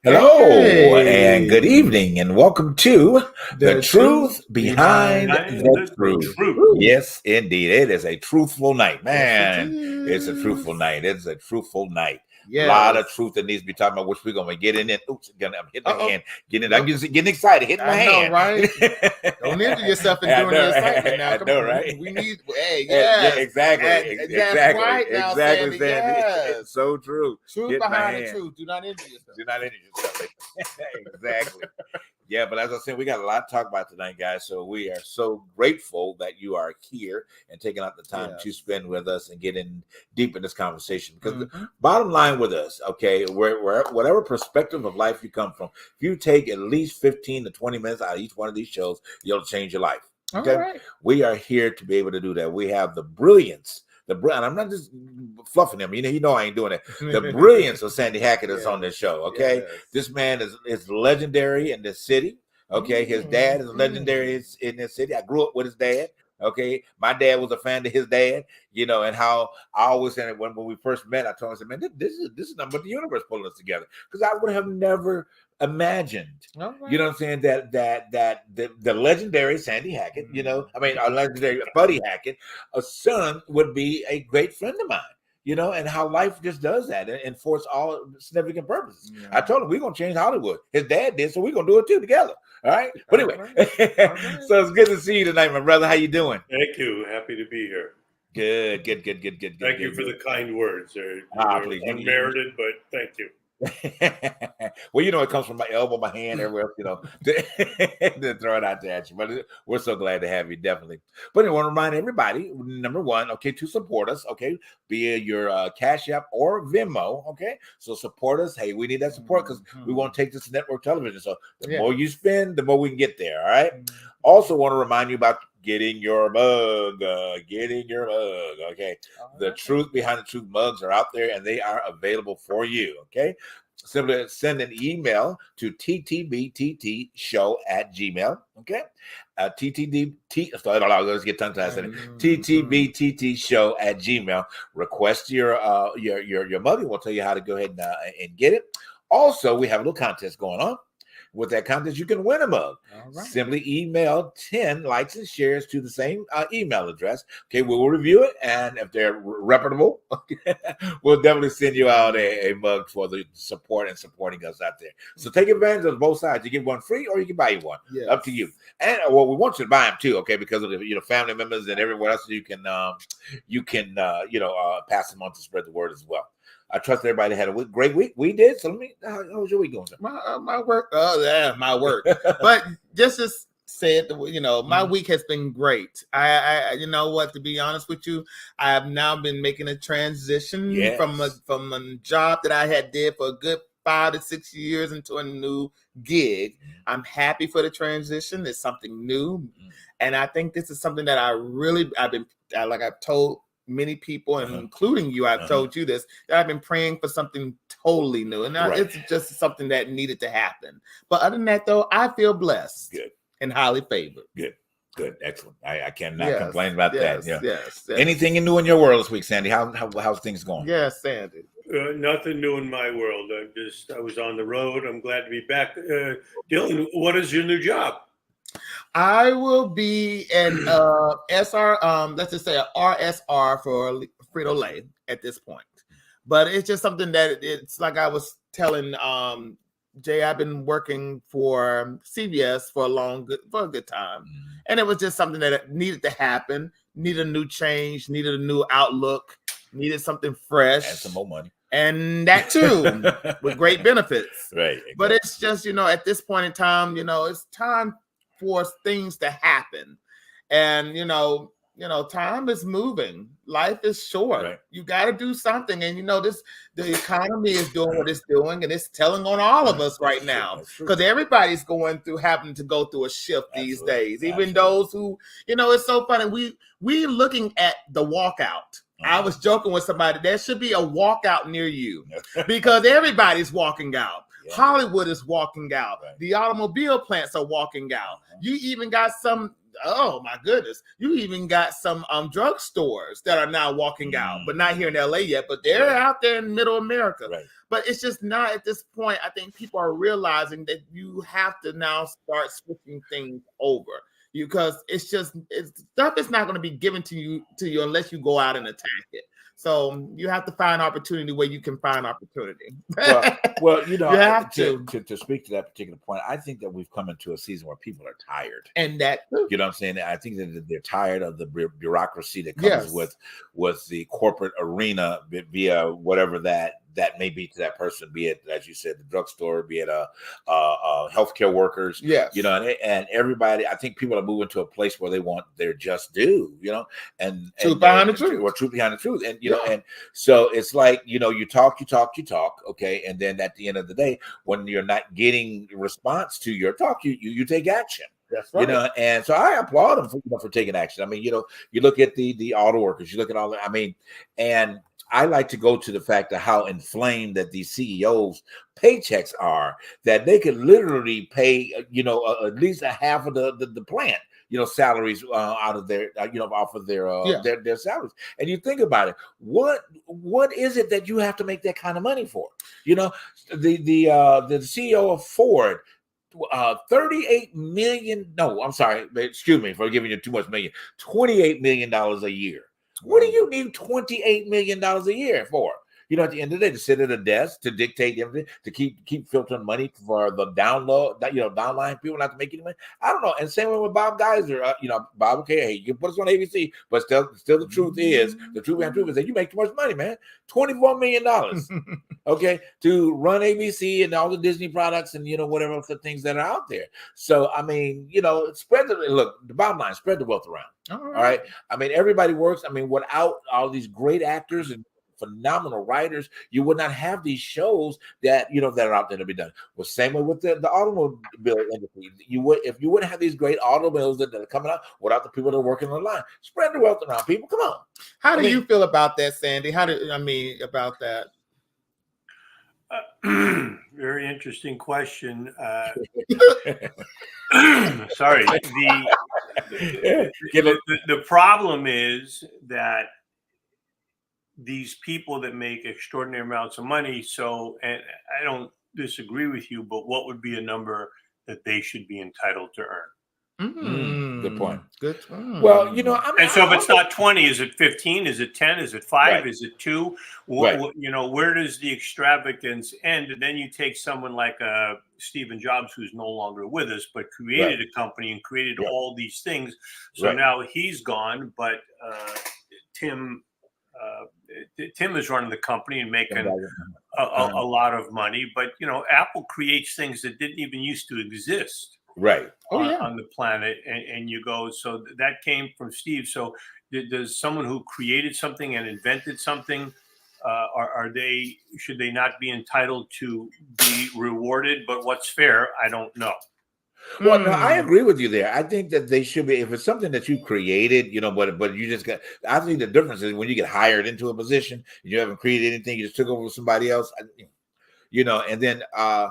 Hello and good Hey, evening, and welcome to The the truth Truth Behind behind the the Truth. truth. Truth. Woo. Yes, indeed. It is a truthful night, Yes, it man. It's a truthful is. night. It's a truthful night. A lot of Yes. truth that needs to be talked about, which we're going to get in. Oops, I'm hitting my Uh-oh. hand. I'm Nope. getting excited, hitting my I know, hand. right? Don't injure yourself in I doing know, the excitement now. I Come know, on. right? We need, hey, Yeah, yes. exactly. That's Exactly. right now, Exactly, Sandy. Sandy. Yes. So true. Truth Hit my behind the hand. truth. Do not injure yourself. Do not injure yourself. Exactly. Yeah, but as I said, we got a lot to talk about tonight, guys. So we are so grateful that you are here and taking out the time to Yes. spend with us and getting deep in this conversation. Because the Mhm. bottom line with us, okay, whatever perspective of life you come from, if you take at least 15 to 20 minutes out of each one of these shows, you'll change your life. All Okay, right. we are here to be able to do that. We have the brilliance. And I'm not just fluffing him. You know I ain't doing it. The brilliance of Sandy Hackett is on this show. Okay, Yes. this man is legendary in this city. Okay, his dad is legendary in this city. I grew up with his dad. Okay, my dad was a fan of his dad. And how I always said when we first met, I told him, I said, man, this is nothing but the universe pulling us together, because I would have never imagined. All right. You know what I'm saying? That the legendary Sandy Hackett, a legendary Buddy Hackett, a son, would be a great friend of mine. And how life just does that and for all significant purposes. Yeah. I told him we're gonna change Hollywood. His dad did, so we're gonna do it too together. All right. But anyway, All right. so it's good to see you tonight, my brother. How you doing? Thank you. Happy to be here. Good. Thank you for the kind words. They're Please. unmerited, but thank you. Well, it comes from my elbow, my hand, everywhere else, to throw it out there at you. But we're so glad to have you, definitely. But I want to remind everybody, number one, okay, to support us, okay, via your Cash App or Venmo, okay. So support us. Hey, we need that support because we want to take this to network television. So the more you spend, the more we can get there. All right. Also, want to remind you about getting your mug. Okay. The Truth Behind the Truth mugs are out there and they are available for you. Okay. Simply send an email to ttbttshow@gmail. Okay. Let's get tongue tied. ttbttshow@gmail. Request your mug, and we'll tell you how to go ahead and get it. Also, we have a little contest going on. With that contest, you can win a mug. Right. Simply email 10 likes and shares to the same email address. Okay, we'll review it, and if they're reputable, we'll definitely send you out a mug for the support and supporting us out there. So take advantage of both sides. You get one free, or you can buy one. Yes. Up to you. And we want you to buy them too, okay? Because of the family members and everywhere else, you can pass them on to spread the word as well. I trust everybody had a great week. We did. So how was your week going? My work. Oh yeah, my work. But just to say it, my week has been great. I you know what? To be honest with you, I have now been making a transition from a job that I had did for a good 5 to 6 years into a new gig. I'm happy for the transition. It's something new, and I think this is something that I've told many people, and including you, I've told you this, that I've been praying for something totally new, and it's just something that needed to happen. But other than that, though, I feel blessed, and highly favored. Good, excellent. I cannot complain about that. Yeah. Yes. Anything new in your world this week, Sandy? How's things going? Yes, Sandy. Nothing new in my world. I was on the road. I'm glad to be back. Dylan, what is your new job? I will be an SR, let's just say an RSR for Frito-Lay at this point. But it's just something that it's like I was telling Jay, I've been working for CBS for a good time. And it was just something that needed to happen, needed a new change, needed a new outlook, needed something fresh. And some more money. And that too, with great benefits. Right. Exactly. But it's just, at this point in time, it's time for things to happen. And time is moving, life is short. Right. You got to do something. And the economy is doing what it's doing, and it's telling on all of us right now, because everybody's having to go through a shift these days. Even those who, it's so funny, we looking at the walkout. I was joking with somebody, there should be a walkout near you, because everybody's walking out. Yeah. Hollywood is walking out. Right. The automobile plants are walking out. You even got some oh my goodness, you even got some drugstores that are now walking out, but not here in LA yet, but they're out there in middle America. Right. But it's just not at this point. I think people are realizing that you have to now start switching things over, because stuff is not going to be given to you unless you go out and attack it. So you have to find opportunity where you can find opportunity. Well, you know, you have to speak to that particular point, I think that we've come into a season where people are tired. And that, you know what I'm saying? I think that they're tired of the bureaucracy that comes with the corporate arena via whatever that may be to that person, be it, as you said, the drugstore, be it healthcare workers. Yes. You know, and everybody, I think people are moving to a place where they want their just due, you know, and truth behind the truth. Or truth behind the truth. And, you know, and so it's like, you know, you talk, okay. And then at the end of the day, when you're not getting response to your talk, you take action. That's right. You know, and so I applaud them for taking action. I mean, you know, you look at the auto workers, you look at all that. I mean, and I like to go to the fact of how inflamed that these CEOs' paychecks are, that they could literally pay, you know, at least a half of the plant, you know, salaries out of their, you know, off of their salaries. And you think about it, what is it that you have to make that kind of money for? You know, the CEO of Ford, 38 million. No, I'm sorry. Excuse me for giving you too much million. $28 million a year. What do you need $28 million a year for? You know, at the end of the day, to sit at a desk, to dictate everything, to keep filtering money for the downline people not to make any money. I don't know. And same way with Bob Geiser. You know, Bob, okay, hey, you can put us on ABC, but still the truth is that you make too much money, man. $24 million, okay, to run ABC and all the Disney products and, you know, whatever else the things that are out there. So, I mean, you know, the bottom line, spread the wealth around. All right. I mean, everybody works. I mean, without all these great actors and phenomenal writers, you would not have these shows that, you know, that are out there to be done. Well, same way with the automobile industry. If you wouldn't have these great automobiles that are coming out without the people that are working on the line. Spread the wealth around, people. Come on. How do you feel about that, Sandy? About that? Very interesting question. Sorry. The problem is that these people that make extraordinary amounts of money. So, and I don't disagree with you, but what would be a number that they should be entitled to earn? Good point. Good. Well, you know, so if it's not 20, is it 15? Is it 10? Is it 5? Right. Is it 2? Right. You know, where does the extravagance end? And then you take someone like Stephen Jobs, who's no longer with us, but created a company and created all these things. So now he's gone, but Tim is running the company and making a lot of money. But, you know, Apple creates things that didn't even used to exist on the planet. And you go, so that came from Steve. So does someone who created something and invented something, should they not be entitled to be rewarded? But what's fair, I don't know. Well, no, I agree with you there. I think that they should be, if it's something that you created, you know, but you just got, I think the difference is when you get hired into a position, you haven't created anything, you just took over with somebody else, you know, and then I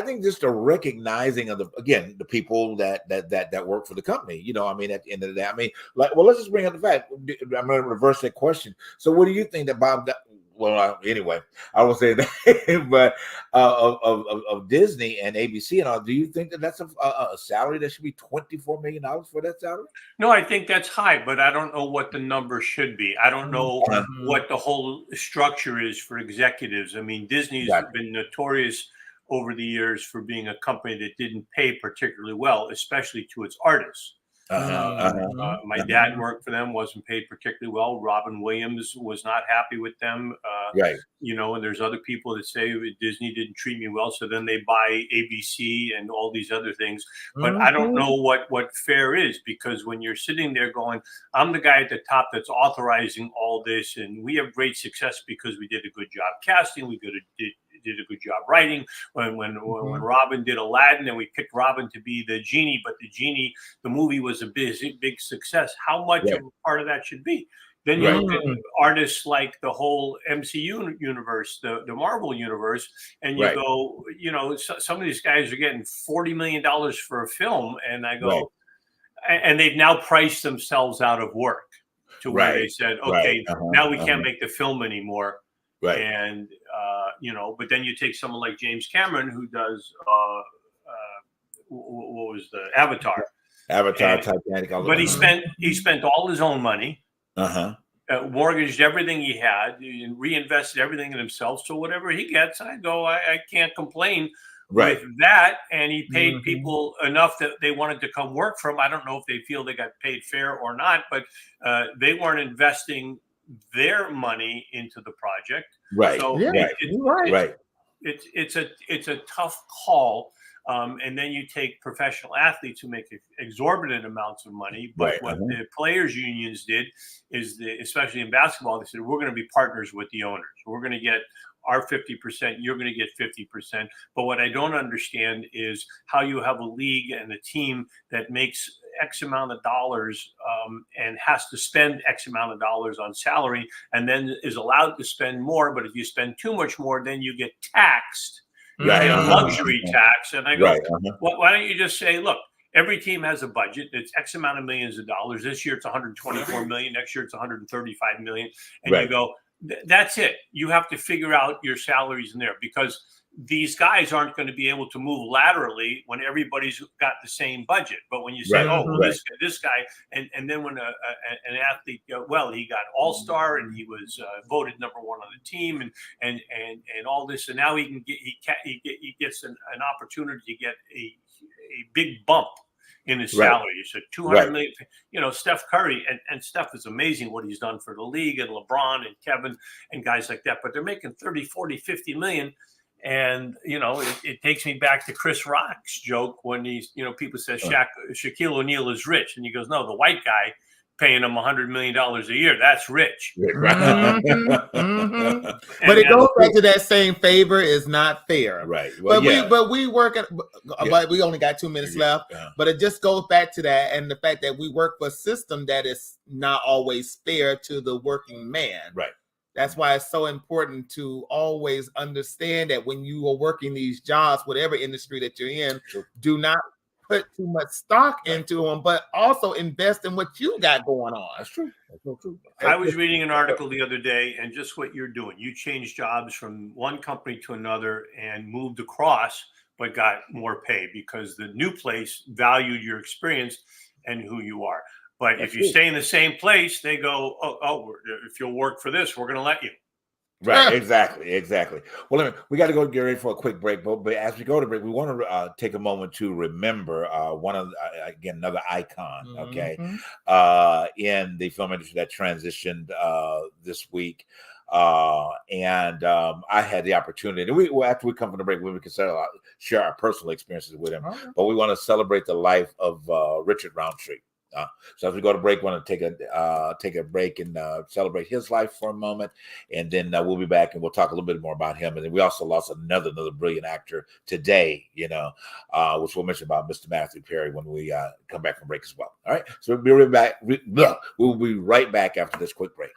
think just the recognizing of the people that work for the company, you know, I mean, at the end of the day, I mean, like, well, let's just bring up the fact, I'm going to reverse that question. So what do you think that Bob, well, anyway, I will say that, but of Disney and ABC and all, do you think that that's a salary that should be $24 million for that salary? No, I think that's high, but I don't know what the number should be. I don't know what the whole structure is for executives. I mean, Disney's been notorious over the years for being a company that didn't pay particularly well, especially to its artists. My dad worked for them, wasn't paid particularly well. Robin Williams was not happy with them. You know, and there's other people that say Disney didn't treat me well, so then they buy ABC and all these other things. But I don't know what fair is, because when you're sitting there going, I'm the guy at the top that's authorizing all this, and we have great success because we did a good job casting, we did a good job writing. When Robin did Aladdin, and we picked Robin to be the genie, but the movie was a big success. How much of a part of that should be? Then you look at artists like the whole MCU universe, the Marvel universe, and you go, you know, some of these guys are getting $40 million for a film, and I go, and they've now priced themselves out of work to where they said, okay, now we can't make the film anymore. Right. And, but then you take someone like James Cameron, who does, what was the Avatar, Titanic. But he spent all his own money, mortgaged everything he had, and reinvested everything in himself. So whatever he gets, I can't complain with that. And he paid people enough that they wanted to come work for him. I don't know if they feel they got paid fair or not, but they weren't investing their money into the project. Right. So it's a tough call. And then you take professional athletes who make exorbitant amounts of money. But what the players' unions did is, especially in basketball, they said, we're going to be partners with the owners. We're going to get our 50%, you're going to get 50%. But what I don't understand is how you have a league and a team that makes X amount of dollars and has to spend X amount of dollars on salary, and then is allowed to spend more. But if you spend too much more, then you get taxed. You pay a luxury tax. And I go, why don't you just say, look, every team has a budget. It's X amount of millions of dollars. This year it's 124 million. Next year it's 135 million. And you go, that's it. You have to figure out your salaries in there, because these guys aren't going to be able to move laterally when everybody's got the same budget. But when you say, this guy, and then when an athlete, he got all-star and he was voted #1 on the team and all this, and now he gets an opportunity to get a big bump in his salary. So 200 million, Steph Curry, and Steph is amazing what he's done for the league, and LeBron and Kevin and guys like that, but they're making 30, 40, 50 million. And, it takes me back to Chris Rock's joke when he's, people say Shaquille O'Neal is rich. And he goes, no, the white guy paying him $100 million a year, that's rich. But it goes back to that same favor is not fair. Right. But we work at, but we only got 2 minutes left. But it just goes back to that, and the fact that we work for a system that is not always fair to the working man. Right. That's why it's so important to always understand that when you are working these jobs, whatever industry that you're in, do not put too much stock into them, but also invest in what you got going on. That's true. That's so true. I was reading an article the other day, and just what you're doing. You changed jobs from one company to another and moved across, but got more pay because the new place valued your experience and who you are. But if you stay in the same place, they go, if you'll work for this, we're going to let you. Right, exactly. Well, we got to go get ready for a quick break. But as we go to break, we want to take a moment to remember another icon, in the film industry that transitioned this week. And I had the opportunity, and after we come from the break, we can share our personal experiences with him. But we want to celebrate the life of Richard Roundtree. So as we go to break, we want to take a break and celebrate his life for a moment, and then we'll be back and we'll talk a little bit more about him. And then we also lost another brilliant actor today, which we'll mention about Mr. Matthew Perry when we come back from break as well. All right, so we'll be right back. We'll be right back after this quick break.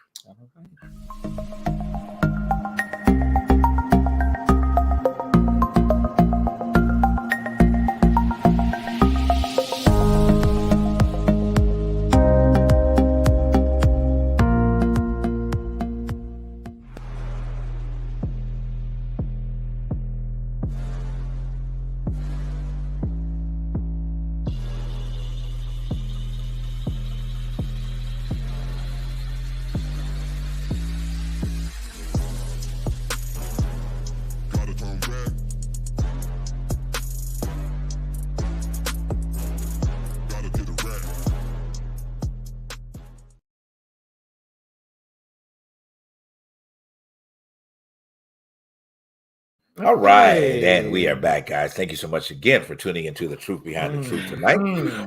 All right, and we are back, guys. Thank you so much again for tuning into The Truth Behind the Truth tonight.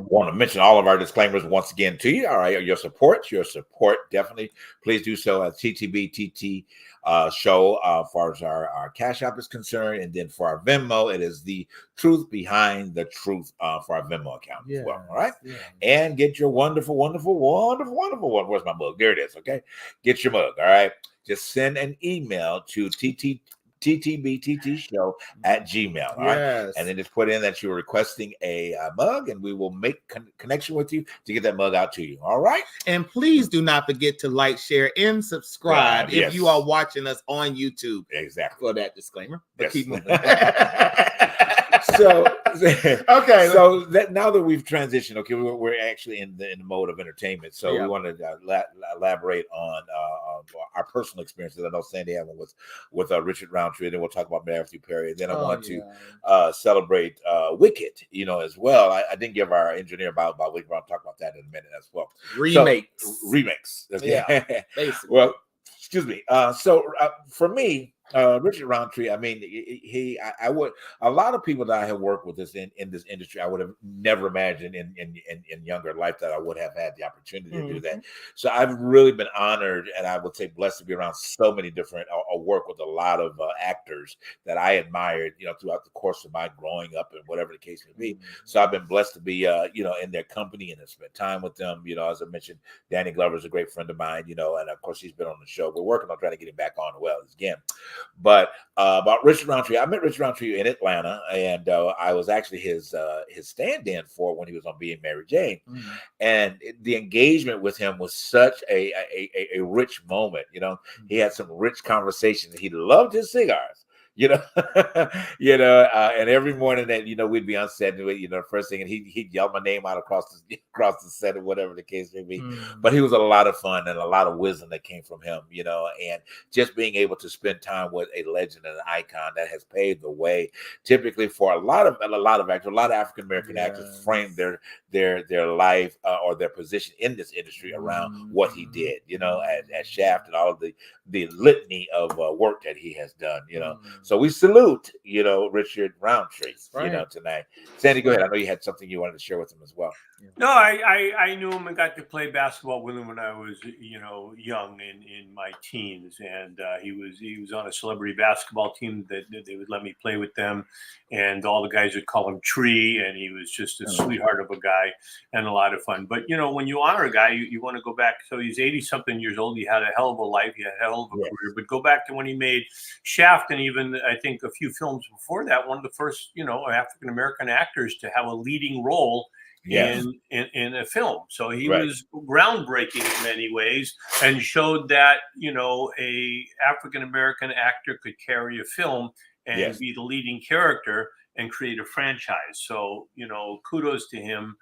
Want to mention all of our disclaimers once again to you. All right, your support, definitely. Please do so at TTBTT show as far as our Cash App is concerned, and then for our Venmo, it is The Truth Behind the Truth for our Venmo account as well. All right, and get your wonderful. Where's my mug? There it is. Okay, get your mug. All right, just send an email to ttbttshow@gmail. All right. And then just put in that you're requesting a mug, and we will make connection with you to get that mug out to you. All right. And please do not forget to like, share, and subscribe if you are watching us on YouTube. Exactly. For that disclaimer. But keep moving. So okay. So that now that we've transitioned, okay, we're actually in the mode of entertainment. So we want to elaborate on our personal experiences. I know Sandy had one with Richard Roundtree, and then we'll talk about Matthew Perry. And then I want to celebrate Wicked, as well. I didn't give our engineer about Wicked, but I'll talk about that in a minute as well. Remakes. Yeah. Basically. Well, excuse me. So for me, Richard Roundtree, I mean, I would, a lot of people that I have worked with this in this industry, I would have never imagined in younger life that I would have had the opportunity to do that. So I've really been honored, and I would say blessed to be around so many different, or work with a lot of actors that I admired, throughout the course of my growing up and whatever the case may be. So I've been blessed to be, in their company and to spend time with them. As I mentioned, Danny Glover is a great friend of mine, and of course he's been on the show. We're working on trying to get him back on again. But about Richard Roundtree, I met Richard Roundtree in Atlanta, and I was actually his stand-in for when he was on Being Mary Jane. And the engagement with him was such a rich moment. He had some rich conversations. He loved his cigars. And every morning that we'd be on set, and first thing, and he'd yell my name out across the set or whatever the case may be. But he was a lot of fun and a lot of wisdom that came from him, and just being able to spend time with a legend and an icon that has paved the way, typically for a lot of actors, a lot of African American actors frame their life or their position in this industry around what he did, at Shaft and all of the litany of work that he has done, So we salute, Richard Roundtree, tonight. Sandy, go ahead. I know you had something you wanted to share with him as well. No, I knew him and got to play basketball with him when I was, young in my teens, and he was on a celebrity basketball team that they would let me play with them, and all the guys would call him Tree, and he was just a sweetheart of a guy and a lot of fun. But when you honor a guy, you want to go back. So he's 80-something years old. He had a hell of a life. He had a hell of a career. But go back to when he made Shaft, and even I think a few films before that, one of the first African American actors to have a leading role in a film. So he was groundbreaking in many ways, and showed that a African American actor could carry a film and be the leading character and create a franchise. So kudos to him.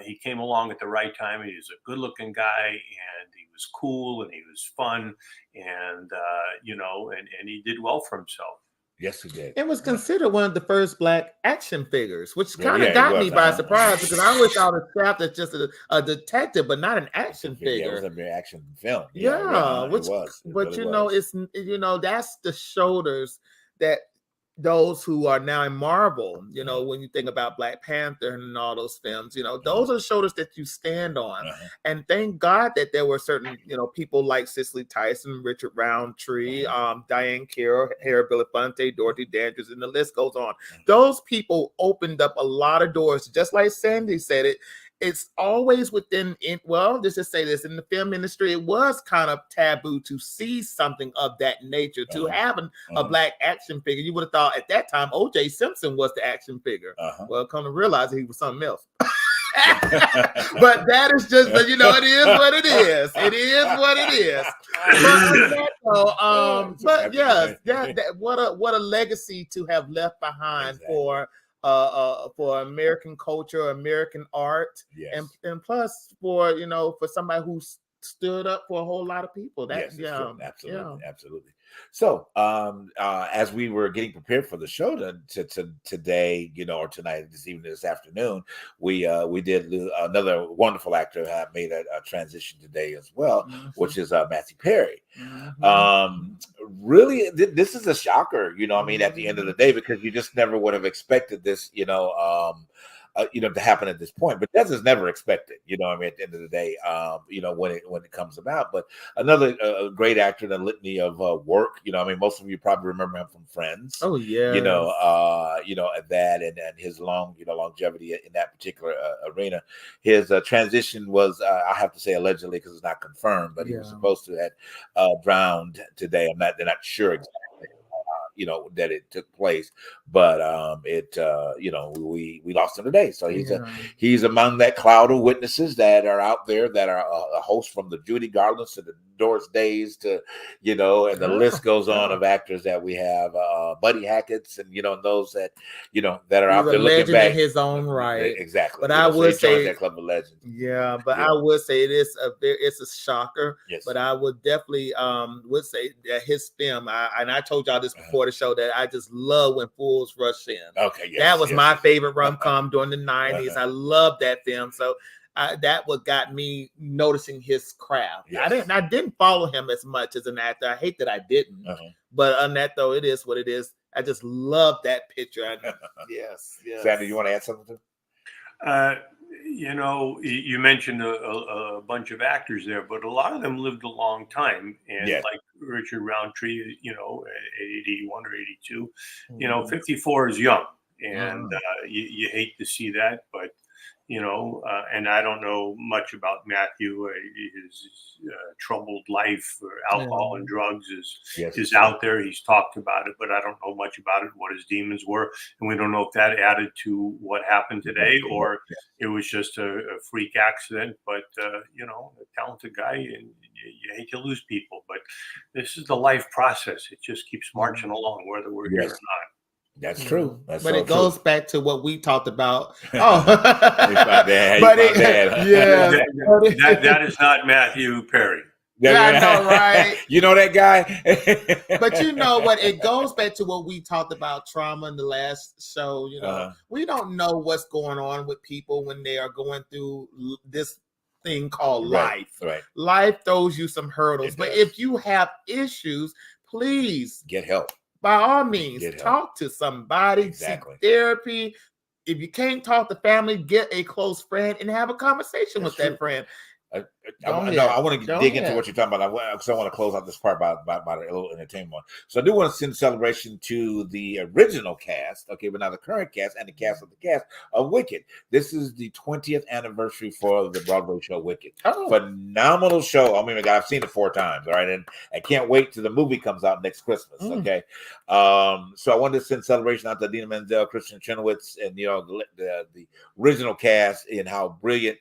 He came along at the right time. He was a good-looking guy, and he was cool, and he was fun, and and he did well for himself. Yes, he did. It was considered one of the first Black action figures, which kind of got me by surprise, because I always thought of Shaft as just a detective, but not an action figure. It was a very action film. It was. But it's that's the shoulders that those who are now in Marvel, when you think about Black Panther and all those films, those are the shoulders that you stand on. And thank God that there were certain, people like Cicely Tyson, Richard Roundtree, Diane Carroll, Harry Belafonte, Dorothy Dandridge, and the list goes on. Those people opened up a lot of doors. Just like Sandy said it, it's always within, just to say this, in the film industry, it was kind of taboo to see something of that nature, to have a Black action figure. You would have thought at that time O.J. Simpson was the action figure. Well, come to realize he was something else. But that is just, it is what it is. It is what it is. But yes, what a legacy to have left behind for American culture, American art, and plus for somebody who stood up for a whole lot of people. Absolutely. So as we were getting prepared for the show today, or tonight, this evening, this afternoon, we did another wonderful actor made a transition today as well, which is Matthew Perry. Really, this is a shocker, at the end of the day, because you just never would have expected this, to happen at this point. But that's just never expected, at the end of the day, when it comes about. But another great actor in a litany of work, most of you probably remember him from Friends. Oh yeah. That and his longevity in that particular arena. His transition was, I have to say allegedly, because it's not confirmed, but he was supposed to have drowned today. They're not sure exactly. that it took place. But we lost him today. So he's among that cloud of witnesses that are out there that are a host from the Judy Garlands to the Doris Days to, and the list goes on of actors that we have, Buddy Hackett's and, those that, that are out there looking back. In his own right. Exactly. But I would say that club of legends. Yeah, but I would say it's a shocker. Yes. But I would definitely would say that his film, and I told y'all this before the show, that I just love When Fools Rush In. Okay, yes, that was my favorite rom-com during the 90s. I love that film. So that what got me noticing his craft. Yes. I didn't follow him as much as an actor. I hate that I didn't. But on that though, it is what it is. I just love that picture. Yes. Sandy, you want to add something to? You mentioned a bunch of actors there, but a lot of them lived a long time. And like Richard Roundtree, at 81 or 82, 54 is young. And you hate to see that, but and I don't know much about Matthew. His troubled life, or alcohol and drugs is out there. He's talked about it, but I don't know much about it, what his demons were. And we don't know if that added to what happened today or it was just a freak accident. But, a talented guy, and you hate to lose people. But this is the life process. It just keeps marching along, whether we're here or not. That's true. But it goes back to what we talked about. That is not Matthew Perry. I know, right? You know that guy. But you know what? It goes back to what we talked about trauma in the last show. We don't know what's going on with people when they are going through this thing called life. Right. Life throws you some hurdles. But if you have issues, please get help. By all means, talk to somebody, seek therapy. If you can't talk to family, get a close friend and have a conversation with that friend. I want to dig into what you're talking about because I want to close out this part by a little entertainment. So I do want to send celebration to the original cast, but now the current cast and the cast of Wicked. This is the 20th anniversary for the Broadway show Wicked. Phenomenal show. I mean, I've seen it 4 times, all right, and I can't wait till the movie comes out next Christmas. Okay, so I wanted to send celebration out to Dina Menzel, Christian Chenoweth, and the original cast and how brilliant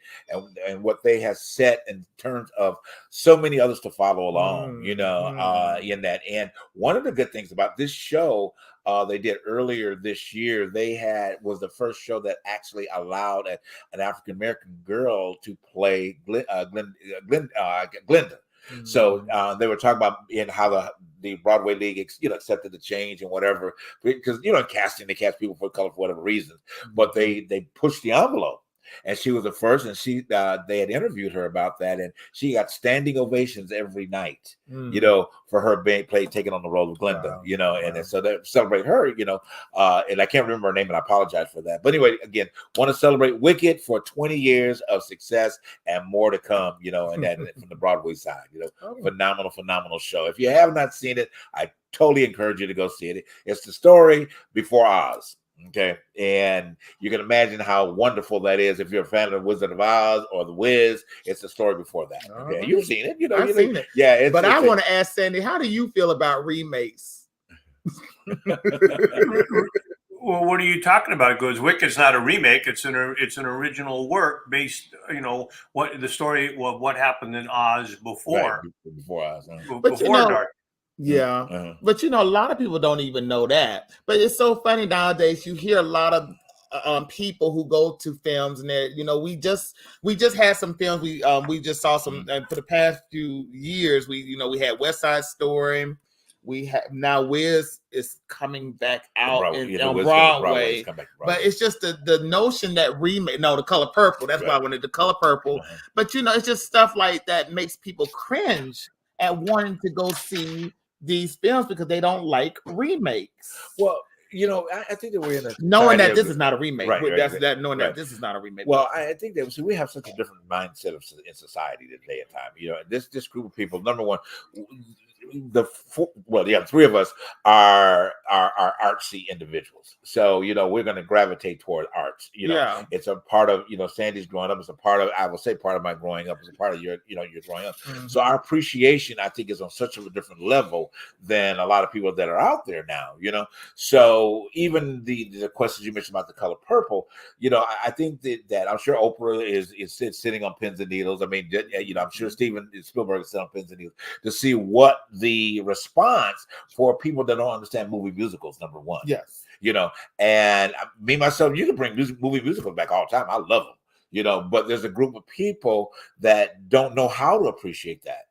and what they have set in terms of so many others to follow along, in that. And one of the good things about this show they did earlier this year, was the first show that actually allowed an African American girl to play Glenda. So they were talking about how the Broadway League, accepted the change and whatever, because in casting they cast people for color for whatever reasons, but they pushed the envelope. And she was the first, and they had interviewed her about that, and she got standing ovations every night, for her taking on the role of Glenda, and so they celebrate her, and I can't remember her name, and I apologize for that. But anyway, again, want to celebrate Wicked for 20 years of success and more to come, and that from the Broadway side, phenomenal show. If you have not seen it, I totally encourage you to go see it. It's the story before Oz. Okay, and you can imagine how wonderful that is if you're a fan of Wizard of Oz or The Wiz. It's the story before that. Okay, you've seen it. I've seen it. Yeah, but I want to ask Sandy, how do you feel about remakes? Well, what are you talking about? Because Wicked's not a remake; it's an original work based, what the story of what happened in Oz before Oz, before Dark. Yeah, but a lot of people don't even know that. But it's so funny nowadays. You hear a lot of people who go to films, and we just had some films. We just saw some for the past few years. We had West Side Story. We have now Wiz is coming back out on Broadway. But it's just the notion that remake. No, The Color Purple. That's why I wanted The Color Purple. But it's just stuff like that makes people cringe at wanting to go see these films because they don't like remakes. Well, I think that we're in a knowing that this is not a remake. Knowing that this is not a remake. Well, I think that we have such a different mindset in society today at time. This group of people. Number one, three of us are artsy individuals. So, we're going to gravitate toward arts. It's a part of, Sandy's growing up. It's a part of, I will say part of my growing up. It's a part of your growing up. Mm-hmm. So our appreciation, I think, is on such a different level than a lot of people that are out there now, So even the questions you mentioned about the color purple, I think that I'm sure Oprah is sitting on pins and needles. I mean, I'm sure Steven Spielberg is sitting on pins and needles to see what the response for people that don't understand movie musicals, number one. Yes. And me, myself, you can bring movie musicals back all the time. I love them, but there's a group of people that don't know how to appreciate that,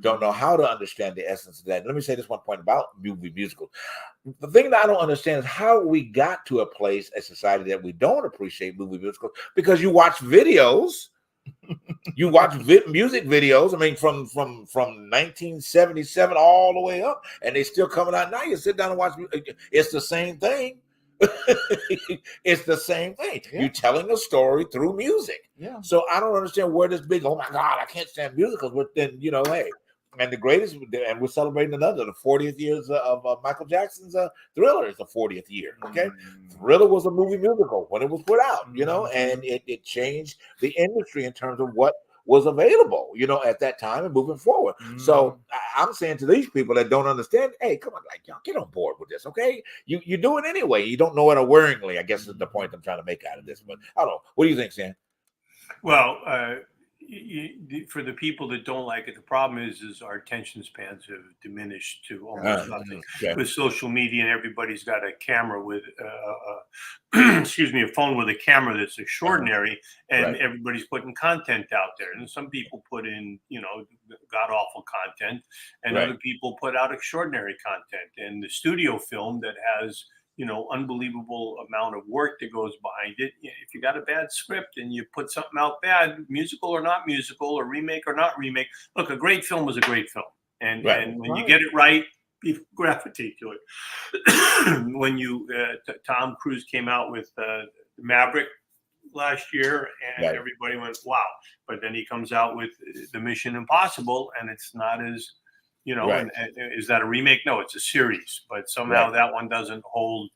don't know how to understand the essence of that. Let me say this one point about movie musicals. The thing that I don't understand is how we got to a place, a society that we don't appreciate movie musicals, because you watch videos. You watch music videos. I mean, from 1977 all the way up, and they still coming out now. You sit down and watch. It's the same thing. It's the same thing. Yeah. You're telling a story through music. Yeah. So I don't understand where this big. Oh my God, I can't stand musicals. But then hey. And the greatest, and we're celebrating the 40th years of Michael Jackson's Thriller is the 40th year. Okay, Thriller was a movie musical when it was put out, and it changed the industry in terms of what was available, at that time and moving forward. So I'm saying to these people that don't understand, hey, come on, y'all get on board with this, okay? You do it anyway. You don't know it unwillingly, I guess is the point I'm trying to make out of this. But I don't know. What do you think, Sam? Well, for the people that don't like it, the problem is our attention spans have diminished to almost nothing. Okay. With social media, and everybody's got a camera with, a phone with a camera that's extraordinary, and everybody's putting content out there. And some people put in, god awful content, and other people put out extraordinary content. And the studio film that has unbelievable amount of work that goes behind it. If you got a bad script and you put something out bad, musical or not musical, or remake or not remake, look, a great film was a great film. And when you get it right, people gravitate to it. When Tom Cruise came out with Maverick last year, and everybody went, wow. But then he comes out with the Mission Impossible, and it's not as and is that a remake? No, it's a series, but somehow that one doesn't hold.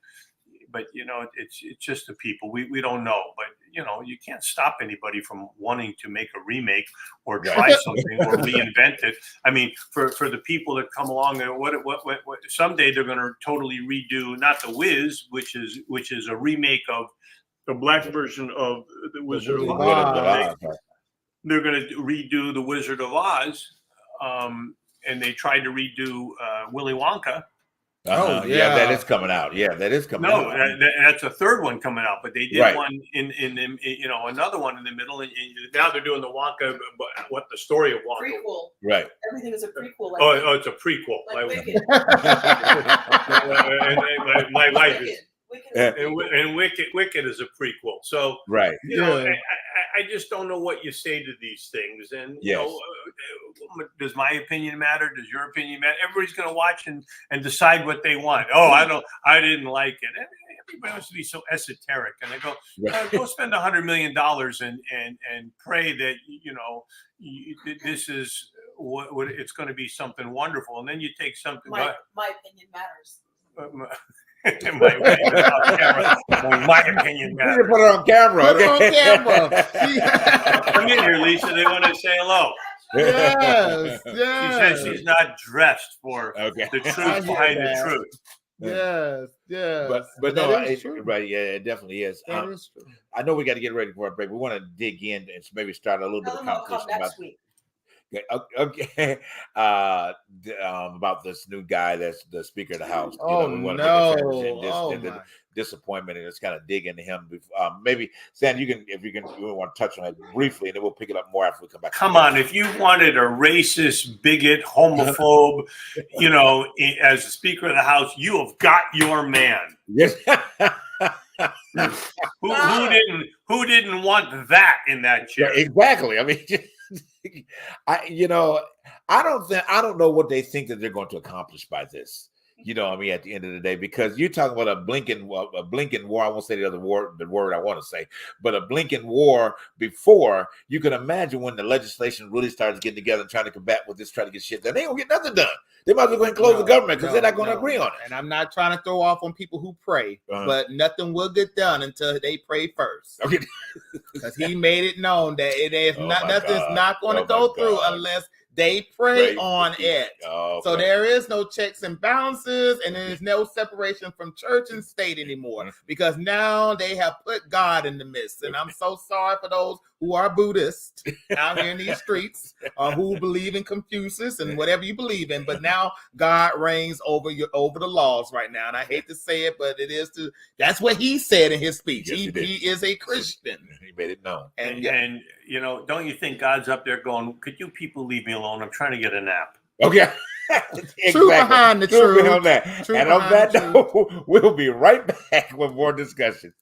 But it's just the people. We don't know, but you can't stop anybody from wanting to make a remake or try something or reinvent it. I mean, for the people that come along, what someday they're going to totally redo not The Wiz, which is a remake of the black version of the Wizard of Oz. They're going to redo the Wizard of Oz. And they tried to redo Willy Wonka. That is coming out. Yeah, that is coming out. No, that's a third one coming out. But they did one in another one in the middle, and now they're doing the Wonka. What the story of Wonka? Prequel. Right. Everything is a prequel. It's a prequel. Like Wicked. And my wife is. And Wicked is a prequel. So I just don't know what you say to these things. And does my opinion matter? Does your opinion matter? Everybody's going to watch and decide what they want. Oh, I didn't like it. Everybody wants to be so esoteric. And I go spend $100 million and pray that this is what it's going to be something wonderful. And then you take something. My opinion matters. My opinion matters. Put it on camera. Put it on camera. Come in here, Lisa. They want to say hello. Yes. She says she's not dressed for the truth behind the truth. Yes. But no, right? Yeah, it definitely is. That is true. I know we got to get ready for a break. We want to dig in and maybe start a little bit of conversation about next week. Okay. About this new guy that's the Speaker of the House. We want to the disappointment, and just kind of dig into him. Maybe Sam, you want to touch on it briefly, and then we'll pick it up more after we come back. Come on, if you wanted a racist, bigot, homophobe, as the Speaker of the House, you have got your man. Yes. Who didn't want that in that chair? Yeah, exactly. I mean. I don't know what they think that they're going to accomplish by this. You know what I mean? At the end of the day, because you're talking about a blinking war. I won't say the word I want to say, but a blinking war before. You can imagine when the legislation really starts getting together and trying to combat with this, trying to get shit done. They ain't gonna get nothing done. They might as well go ahead and close the government because they're not going to agree on it. And I'm not trying to throw off on people who pray, but nothing will get done until they pray first. Okay, because he made it known that it is nothing's not going to go through unless they pray on it. So there is no checks and balances, and there is no separation from church and state anymore, because now they have put God in the midst. And I'm so sorry for those who are Buddhists out here in these streets, or who believe in Confucius and whatever you believe in. But now God reigns over the laws right now. And I hate to say it, but that's what he said in his speech. Yes, he is a Christian. He made it known. And you know, don't you think God's up there going, could you people leave me alone? I'm trying to get a nap. Okay. Exactly. True behind the truth. Behind that. And on that note, we'll be right back with more discussion.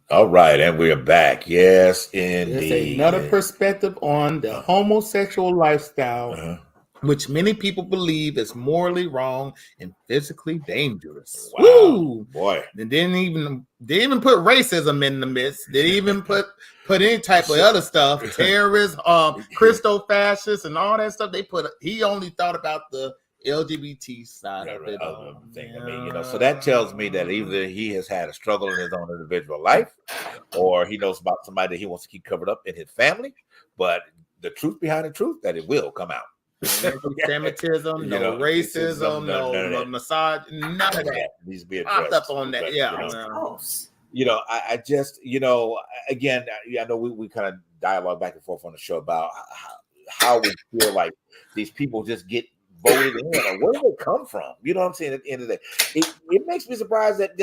All right, and we're back. Yes, indeed. There's another perspective on the homosexual lifestyle, which many people believe is morally wrong and physically dangerous. Wow. Woo! Boy. And didn't even put racism in the midst. They didn't even put any type of other stuff, terrorists, Christo-fascists, and all that stuff. He only thought about the LGBT side of it. I mean, you know, so that tells me that either he has had a struggle in his own individual life, or he knows about somebody that he wants to keep covered up in his family. But the truth behind the truth, that it will come out. Anti-Semitism, no racism, no massage, none of that needs to be popped up on that. You know, I just, you know, again, I know we kind of dialogue back and forth on the show about how we feel like these people just get voted in, or where do they come from? You know what I'm saying? At the end of the day, it makes me surprised that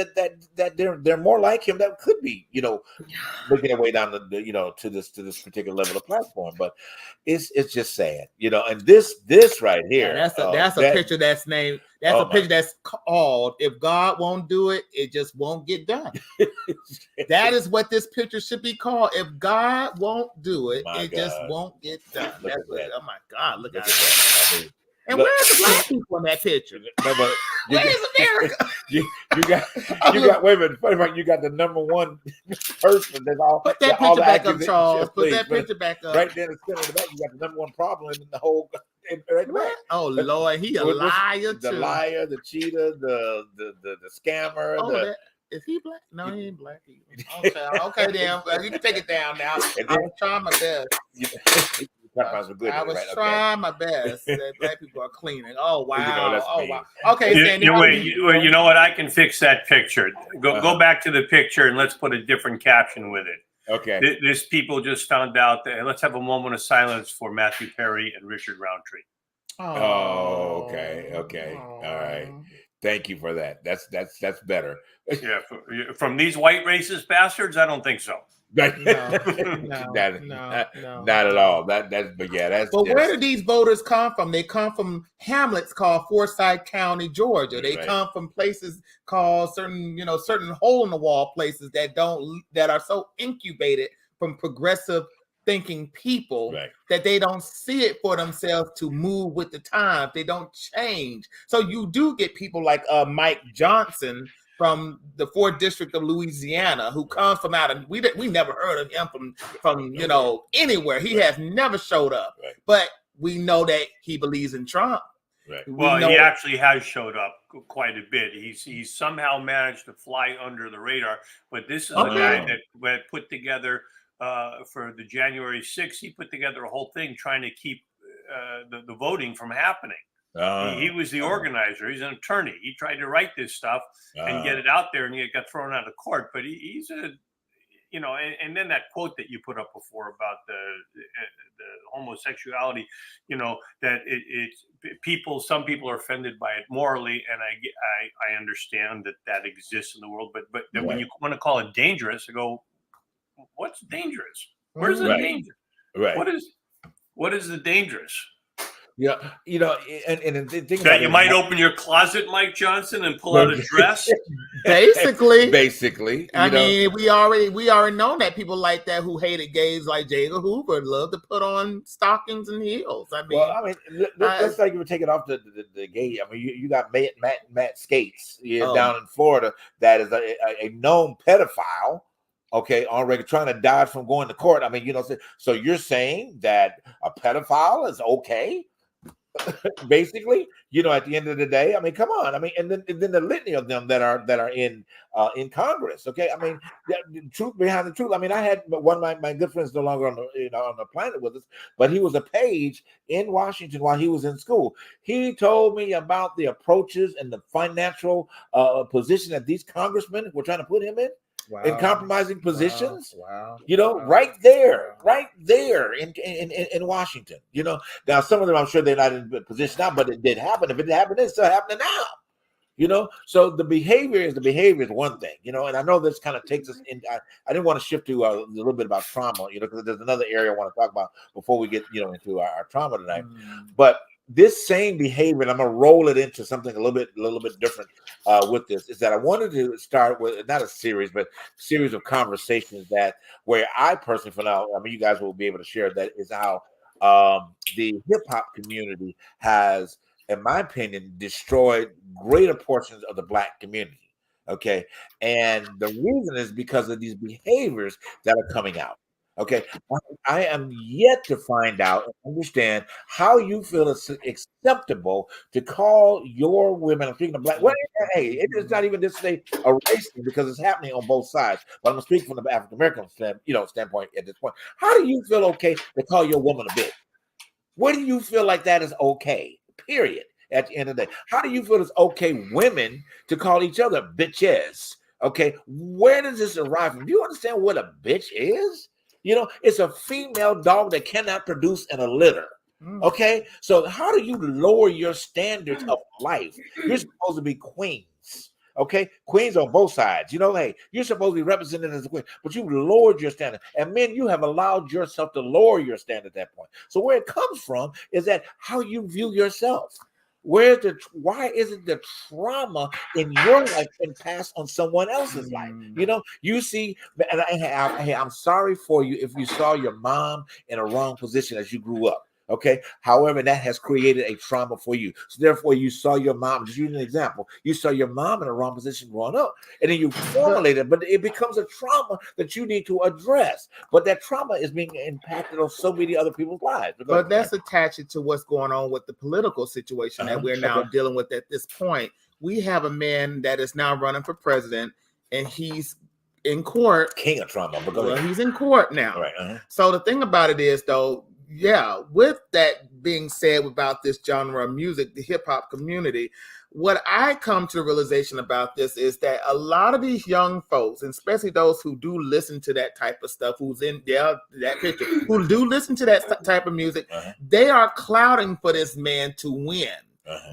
they're more like him. That could be, you know, making their way down the you know, to this particular level of platform. But it's just sad, you know. And this right here, that's a picture that's named. That's a picture that's called "If God Won't Do It, It Just Won't Get Done." That is what this picture should be called. If God won't do it, just won't get done. Oh my God! Look at that. And where's the black people in that picture? No, but Where's America? you got wait a minute, funny part, you got the number one person that's all. Put that all picture the back up, accusations. Charles. Put Please, that picture back up. Right there in the center of the back, you got the number one problem in the whole. Right What? back. Oh Lord, he a liar too. The liar, the cheater, the scammer. Is he black? No, he ain't black. Okay, then you can take it down now. I was trying my best. I was trying my best. That black people are cleaning. Oh wow! Wow! Okay, Sandy. You know what? I can fix that picture. Go back to the picture and let's put a different caption with it. Okay. This people just found out that. Let's have a moment of silence for Matthew Perry and Richard Roundtree. Oh, okay. All right. Thank you for that. That's better. Yeah, from these white racist bastards, I don't think so. No, not at all. But where do these voters come from? They come from hamlets called Forsyth County, Georgia. They come from places called certain hole in the wall places that are so incubated from progressive thinking people that they don't see it for themselves to move with the times. They don't change. So you do get people like Mike Johnson from the 4th District of Louisiana, who comes from out of we never heard of him from anywhere. He has never showed up, but we know that he believes in Trump. Right. Well, he actually has showed up quite a bit. He's somehow managed to fly under the radar. But this is a guy that put together for the January 6th. He put together a whole thing trying to keep the voting from happening. He was the organizer. He's an attorney. He tried to write this stuff and get it out there, and it got thrown out of court. But he's a, and then that quote that you put up before about the homosexuality, that some people are offended by it morally, and I understand that exists in the world. But that when you want to call it dangerous, I go, what's dangerous? Where's the danger? Right. What is the dangerous? Yeah, and the thing that you might open your closet, Mike Johnson, and pull out a dress. Basically. I mean, we already know that people like that who hated gays, like J. Edgar Hoover, love to put on stockings and heels. I mean, let's not even take it off the gay. I mean, you got Matt Skates down in Florida that is a known pedophile. Okay, already trying to dodge from going to court. I mean, so you're saying that a pedophile is okay? Basically, at the end of the day, I mean, come on. I mean, and then the litany of them that are in Congress. Okay, I mean, the truth behind the truth. I mean, I had one of my good friends no longer on the planet with us, but he was a page in Washington while he was in school. He told me about the approaches and the financial position that these congressmen were trying to put him in. Wow. In compromising positions, wow. right there in Washington. Now some of them I'm sure they're not in position now, but it did happen. If it happened, it's still happening now. So the behavior is one thing, and I know this kind of takes us in. I didn't want to shift to a little bit about trauma, because there's another area I want to talk about before we get into our trauma tonight, but. This same behavior, and I'm going to roll it into something a little bit different with this, is that I wanted to start with not a series, but a series of conversations where I personally, for now, I mean, you guys will be able to share that, is how the hip hop community has, in my opinion, destroyed greater portions of the Black community. Okay. And the reason is because of these behaviors that are coming out. Okay, I am yet to find out and understand how you feel it's acceptable to call your women. I'm speaking of Black. Well, hey, it is not even just a race thing because it's happening on both sides. But I'm speaking from the African American standpoint at this point. How do you feel okay to call your woman a bitch? Where do you feel like that is okay? Period. At the end of the day, how do you feel it's okay women to call each other bitches? Okay, where does this arrive from? Do you understand what a bitch is? It's a female dog that cannot produce in a litter. Okay, so how do you lower your standards of life? You're supposed to be queens. Okay, queens on both sides. Hey, you're supposed to be represented as a queen, but you lowered your standard. And men, you have allowed yourself to lower your standard at that point. So where it comes from is that how you view yourself. Why isn't the trauma in your life been passed on someone else's life? You see, and I'm sorry for you if you saw your mom in a wrong position as you grew up. Okay. However, that has created a trauma for you. So therefore, you saw your mom, just using an example, you saw your mom in a wrong position growing up, and then you formulate it, but it becomes a trauma that you need to address. But that trauma is being impacted on so many other people's lives. But that's attached to what's going on with the political situation that we're now dealing with at this point. We have a man that is now running for president, and he's in court. King of trauma. But go ahead. He's in court now. Right. So the thing about it is, though, with that being said about this genre of music, the hip hop community, what I come to the realization about this is that a lot of these young folks, and especially those who do listen to that type of stuff, who do listen to that type of music, they are clouding for this man to win.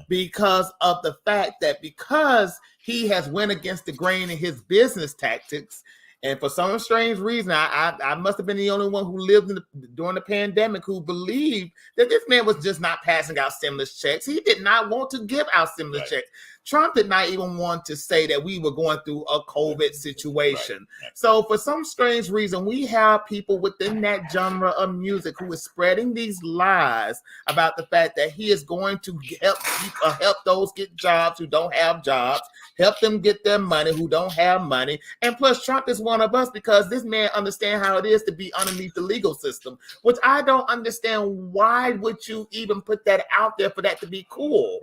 Because of the fact that because he has went against the grain in his business tactics, and for some strange reason, I must have been the only one who lived during the pandemic who believed that this man was just not passing out stimulus checks. He did not want to give out stimulus checks. Trump did not even want to say that we were going through a COVID situation. So for some strange reason, we have people within that genre of music who is spreading these lies about the fact that he is going to help those get jobs who don't have jobs, help them get their money who don't have money. And plus, Trump is one of us because this man understands how it is to be underneath the legal system, which I don't understand. Why would you even put that out there for that to be cool?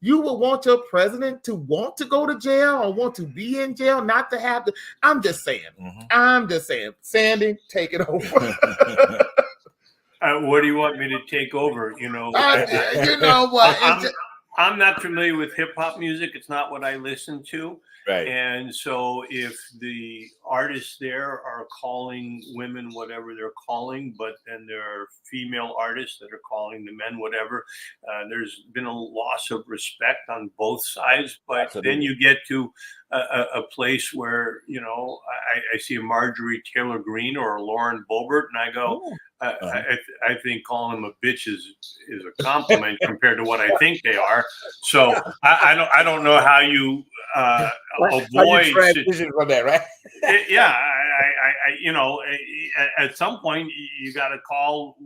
You would want your president to want to go to jail or want to be in jail, not to have to. I'm just saying. Sandy, take it over. What do you want me to take over? You know what? I'm not familiar with hip hop music. It's not what I listen to. And so if the artists there are calling women whatever they're calling, but then there are female artists that are calling the men whatever, there's been a loss of respect on both sides. But then you get to a place where, I see a Marjorie Taylor Greene or a Lauren Boebert, and I go, I think calling them a bitch is a compliment compared to what I think they are. So I don't know how you avoid transition from that, right? At some point you got to call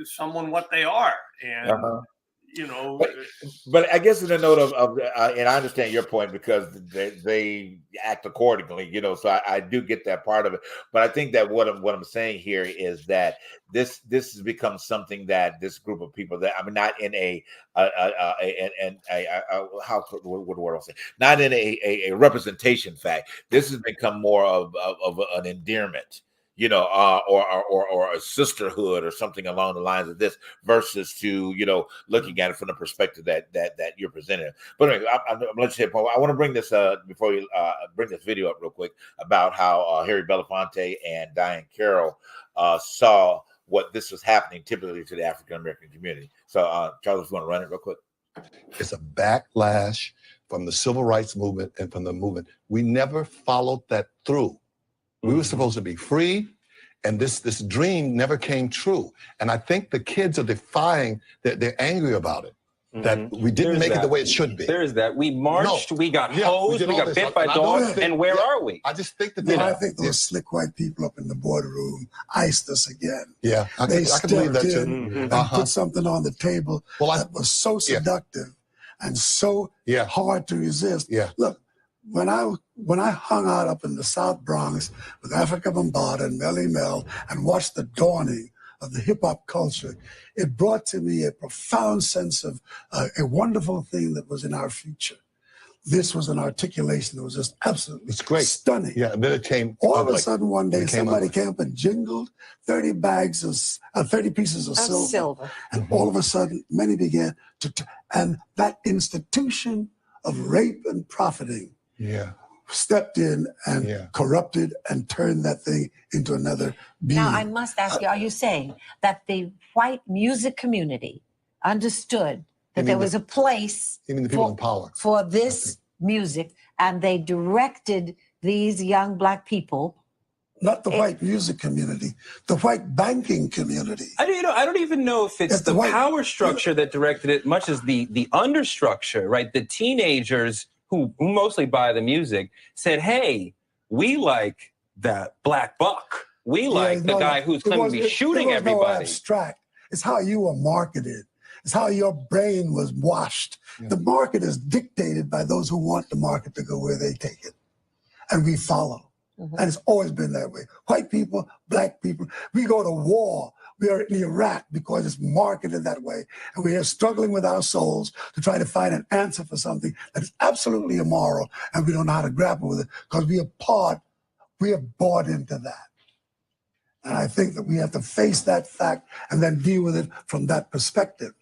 someone what they are, and but I guess in the note of and I understand your point because they act accordingly, so I do get that part of it. But I think that what I'm saying here is that this has become something that this group of people that not in not in a representation fact. This has become more of an endearment. Or a sisterhood or something along the lines of this versus to, looking at it from the perspective that you're presenting. But anyway, I'm going to let you say, Paul, I want to bring this, before you bring this video up real quick about how Harry Belafonte and Diane Carroll saw what this was happening typically to the African-American community. So Charles, if you want to run it real quick. It's a backlash from the civil rights movement and from the movement. We never followed that through. We were supposed to be free, and this dream never came true. And I think the kids are defying that they're angry about it. That we didn't make it the way it should be. There's that. We marched, we got hosed, we got bit by dogs, and where are we? I just think that I think those slick white people up in the boardroom iced us again. Yeah, I can believe that too. And put something on the table that was so seductive and so hard to resist. Look, when I hung out up in the South Bronx with Africa Bambaataa and Melly Mel and watched the dawning of the hip hop culture, it brought to me a profound sense of a wonderful thing that was in our future. This was an articulation that was just absolutely stunning. Yeah, and then it came all of a sudden one day somebody came up and jingled 30 pieces of silver. And all of a sudden many began and that institution of rape and profiting stepped in and corrupted and turned that thing into another being. Now, I must ask you, are you saying that the white music community understood that there was a place for this music, and they directed these young Black people? Not the white music community, the white banking community. I don't even know if it's the power structure that directed it, much as the understructure, right? The teenagers who mostly buy the music said, hey, we like that Black Buck. We like the guy who's going to be shooting everybody. No abstract. It's how you were marketed. It's how your brain was washed. Yeah. The market is dictated by those who want the market to go where they take it. And we follow. Mm-hmm. And it's always been that way. White people, black people, we go to war. We are in Iraq because it's marketed that way. And we are struggling with our souls to try to find an answer for something that is absolutely immoral. And we don't know how to grapple with it because we have bought into that. And I think that we have to face that fact and then deal with it from that perspective.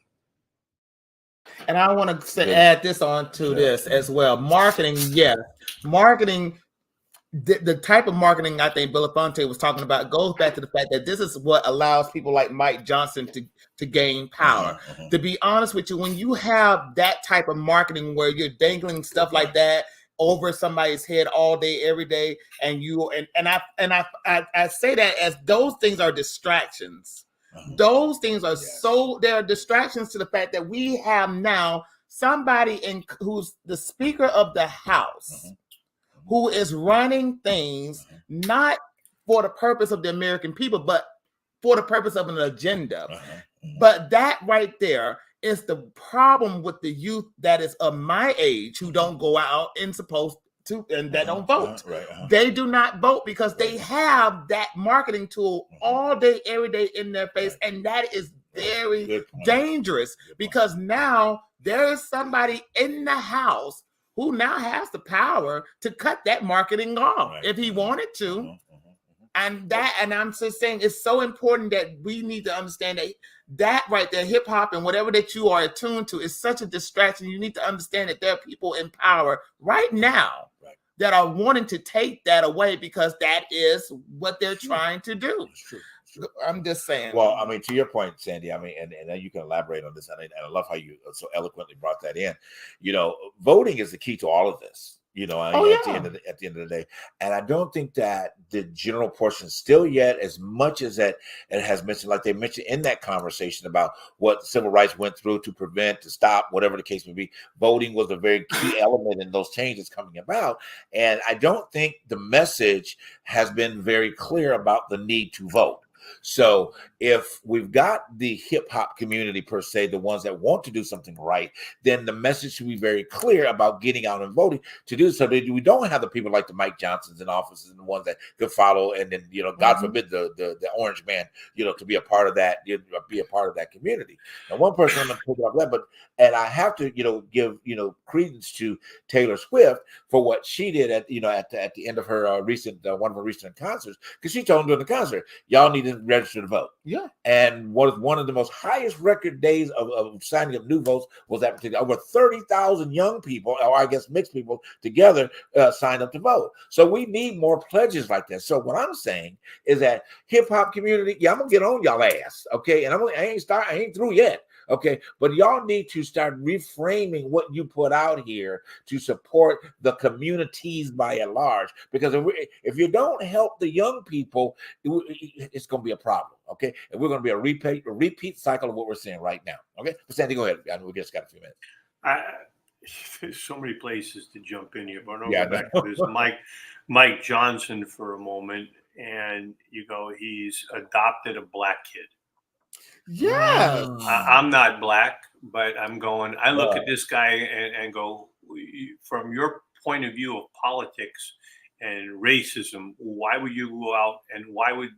And I want to add this on to this as well. Marketing, yes. Marketing, the type of marketing I think Belafonte was talking about goes back to the fact that this is what allows people like Mike Johnson to gain power. Mm-hmm. To be honest with you, when you have that type of marketing where you're dangling stuff like that over somebody's head all day, every day, and I say that as those things are distractions. Those things are they are distractions to the fact that we have now somebody who's the Speaker of the House, who is running things not for the purpose of the American people, but for the purpose of an agenda. But that right there is the problem with the youth that is of my age who don't go out and that don't vote. They do not vote because they have that marketing tool all day, every day in their face. And that is very dangerous because now there is somebody in the House who now has the power to cut that marketing off if he wanted to. And I'm just saying it's so important that we need to understand that right there, hip hop and whatever that you are attuned to is such a distraction. You need to understand that there are people in power right now that are wanting to take that away because that is what they're trying to do. I'm just saying. Well, I mean, to your point, Sandy, I mean, and you can elaborate on this. And I love how you so eloquently brought that in. You know, voting is the key to all of this. You know, at the end of the day, and I don't think that the general portion still yet, as much as that it has mentioned, like they mentioned in that conversation about what civil rights went through to prevent, to stop, whatever the case may be, voting was a very key element in those changes coming about. And I don't think the message has been very clear about the need to vote. So if we've got the hip hop community per se, the ones that want to do something right, then the message should be very clear about getting out and voting to do so that we don't have the people like the Mike Johnsons in offices and the ones that could follow. And then, you know, God forbid the orange man, you know, to be a part of that, be a part of that community. Now, one person I'm going to pick up that, and I have to, you know, give, you know, credence to Taylor Swift for what she did at the end of her one of her recent concerts, because she told them during the concert, y'all need to register to vote. Yeah. And one of the most highest record days of signing up new votes was that particular. Over 30,000 young people, or I guess mixed people together, signed up to vote. So we need more pledges like that. So what I'm saying is that hip hop community, I'm gonna get on y'all ass, okay? And I ain't through yet. Okay, but y'all need to start reframing what you put out here to support the communities by and large. Because if you don't help the young people, it's going to be a problem. Okay, and we're going to be a repeat cycle of what we're seeing right now. Okay, but Sandy, go ahead. I know we just got a few minutes. There's so many places to jump in here, but I'll go back to this Mike Johnson for a moment, and you go, he's adopted a black kid. Yeah, I'm not black, but I look at this guy and go, from your point of view of politics and racism, why would you go out and why would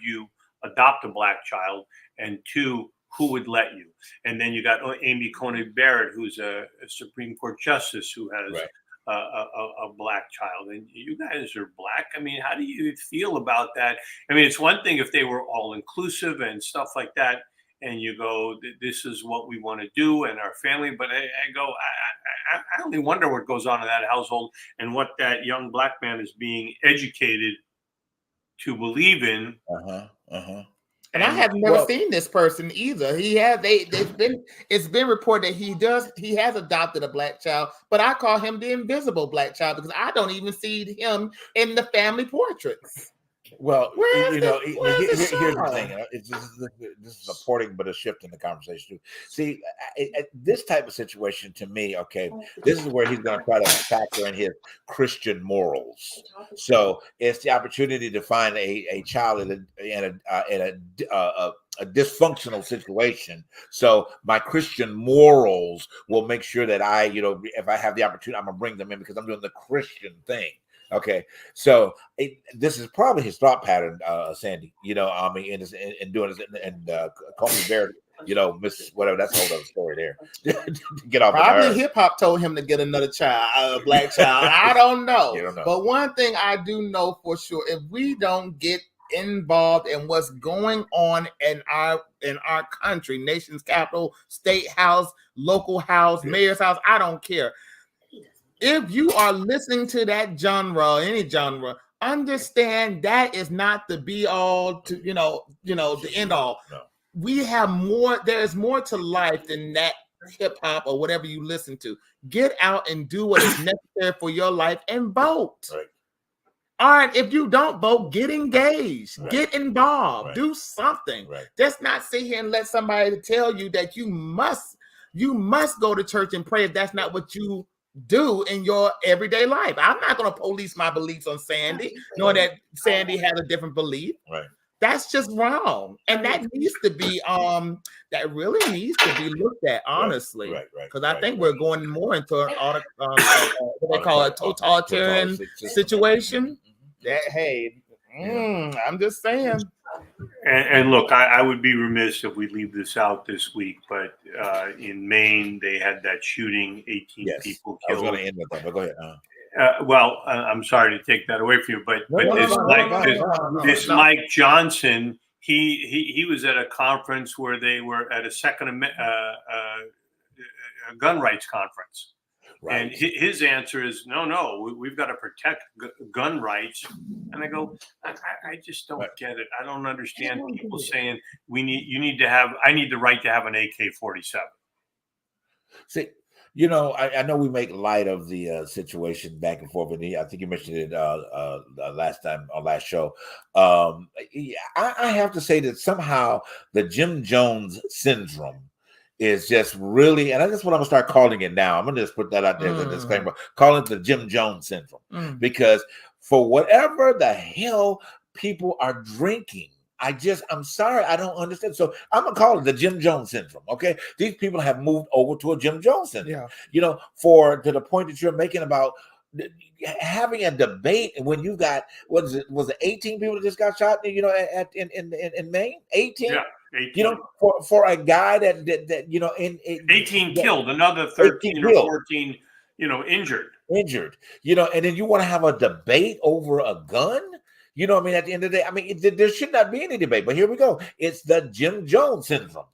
you adopt a black child? And two, who would let you? And then you got Amy Coney Barrett, who's a Supreme Court justice who has a black child, and you guys are black. I mean, how do you feel about that? I mean, it's one thing if they were all inclusive and stuff like that, and you go, this is what we want to do and our family. But I only wonder what goes on in that household and what that young black man is being educated to believe in. And I have never seen this person either. It's been reported that he has adopted a black child, but I call him the invisible black child because I don't even see him in the family portraits. Well, here's the thing. This is supporting, but a shift in the conversation too. See, this type of situation to me, okay, this is where he's going to try to factor in his Christian morals. So it's the opportunity to find a child in a a dysfunctional situation. So my Christian morals will make sure that I, if I have the opportunity, I'm gonna bring them in because I'm doing the Christian thing. Okay, so this is probably his thought pattern, Sandy. In doing this, and call me Barrett. Miss whatever. That's a whole other story there. Get off. Probably hip hop told him to get another child, a black child. I don't know. You don't know. But one thing I do know for sure: if we don't get involved in what's going on in our country, nation's capital, state house, local house, mayor's house, I don't care. If you are listening to that genre, any genre, understand that is not the be all to the end all. No. We have more. There is more to life than that hip hop or whatever you listen to. Get out and do what is necessary for your life and vote. Right. All right. If you don't vote, get engaged, Right. Get involved, Right. Do something. Right. Just not sit here and let somebody tell you that you must go to church and pray if that's not what you do in your everyday life. I'm not going to police my beliefs on Sandy, knowing that Sandy has a different belief. Right. That's just wrong, and that needs to be that really needs to be looked at honestly, Right. Because I think we're going more into an what they call a totalitarian situation. That I'm just saying. And look, I would be remiss if we leave this out this week, but in Maine they had that shooting, 18 people killed. I was going to end with that, but go ahead. Well, I'm sorry to take that away from you, but this Mike Johnson, he was at a conference where they were at a gun rights conference, right. And his answer is no, we've got to protect gun rights. And I go, I just don't get it. I don't understand people saying I need the right to have an AK-47. See. I know we make light of the situation back and forth, and I think you mentioned it last time on last show. I have to say that somehow the Jim Jones syndrome is just really, and that's what I'm gonna start calling it now. I'm gonna just put that out there as a disclaimer, calling it the Jim Jones syndrome, because for whatever the hell people are drinking. I'm sorry, I don't understand. So I'm gonna call it the Jim Jones syndrome. Okay, these people have moved over to a Jim Jones syndrome. Yeah. To the point that you're making about having a debate when you got was it 18 people that just got shot? In Maine, 18. Yeah. 18. For a guy that in 18 killed, another 13 or 14, injured. And then you want to have a debate over a gun? At the end of the day, there should not be any debate, but here we go. It's the Jim Jones syndrome,